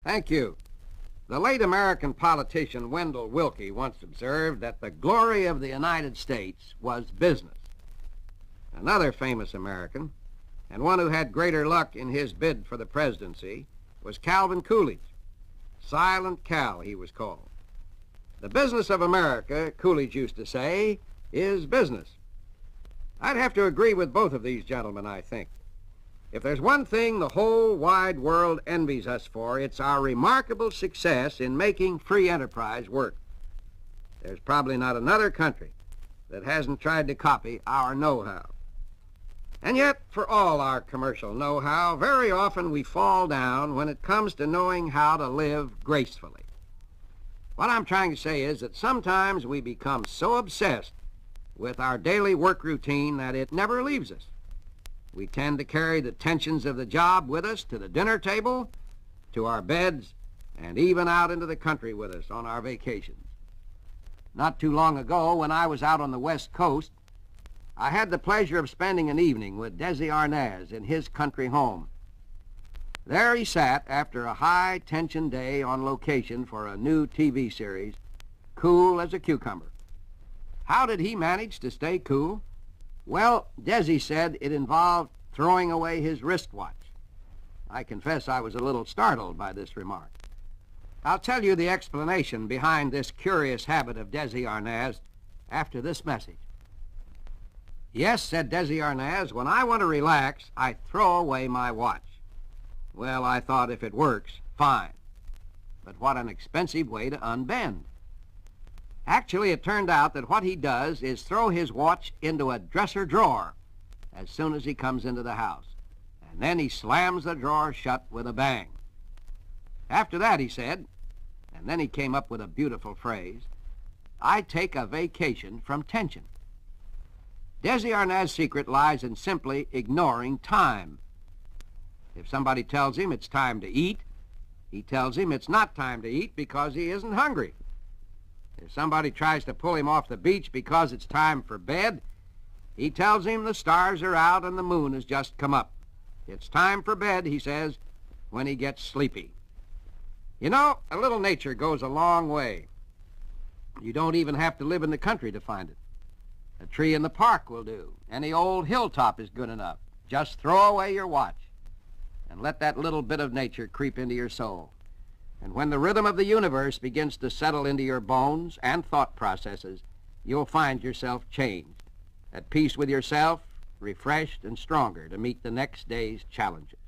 Thank you. The late American politician Wendell Willkie once observed that the glory of the United States was business. Another famous American, and one who had greater luck in his bid for the presidency, was Calvin Coolidge. Silent Cal, he was called. The business of America, Coolidge used to say, is business. I'd have to agree with both of these gentlemen, I think. If there's one thing the whole wide world envies us for, it's our remarkable success in making free enterprise work. There's probably not another country that hasn't tried to copy our know-how. And yet, for all our commercial know-how, very often we fall down when it comes to knowing how to live gracefully. What I'm trying to say is that sometimes we become so obsessed with our daily work routine that it never leaves us. We tend to carry the tensions of the job with us to the dinner table, to our beds, and even out into the country with us on our vacations. Not too long ago, when I was out on the West Coast, I had the pleasure of spending an evening with Desi Arnaz in his country home. There he sat after a high-tension day on location for a new TV series, cool as a cucumber. How did he manage to stay cool? Well, Desi said it involved throwing away his wristwatch. I confess I was a little startled by this remark. I'll tell you the explanation behind this curious habit of Desi Arnaz after this message. Yes, said Desi Arnaz, when I want to relax, I throw away my watch. Well, I thought if it works, fine. But what an expensive way to unbend. Actually, it turned out that what he does is throw his watch into a dresser drawer as soon as he comes into the house. And then he slams the drawer shut with a bang. After that, he said, and then he came up with a beautiful phrase, I take a vacation from tension. Desi Arnaz's secret lies in simply ignoring time. If somebody tells him it's time to eat, he tells him it's not time to eat because he isn't hungry. If somebody tries to pull him off the beach because it's time for bed, he tells him the stars are out and the moon has just come up. It's time for bed, he says, when he gets sleepy. You know, a little nature goes a long way. You don't even have to live in the country to find it. A tree in the park will do. Any old hilltop is good enough. Just throw away your watch and let that little bit of nature creep into your soul. And when the rhythm of the universe begins to settle into your bones and thought processes, you'll find yourself changed, at peace with yourself, refreshed and stronger to meet the next day's challenges.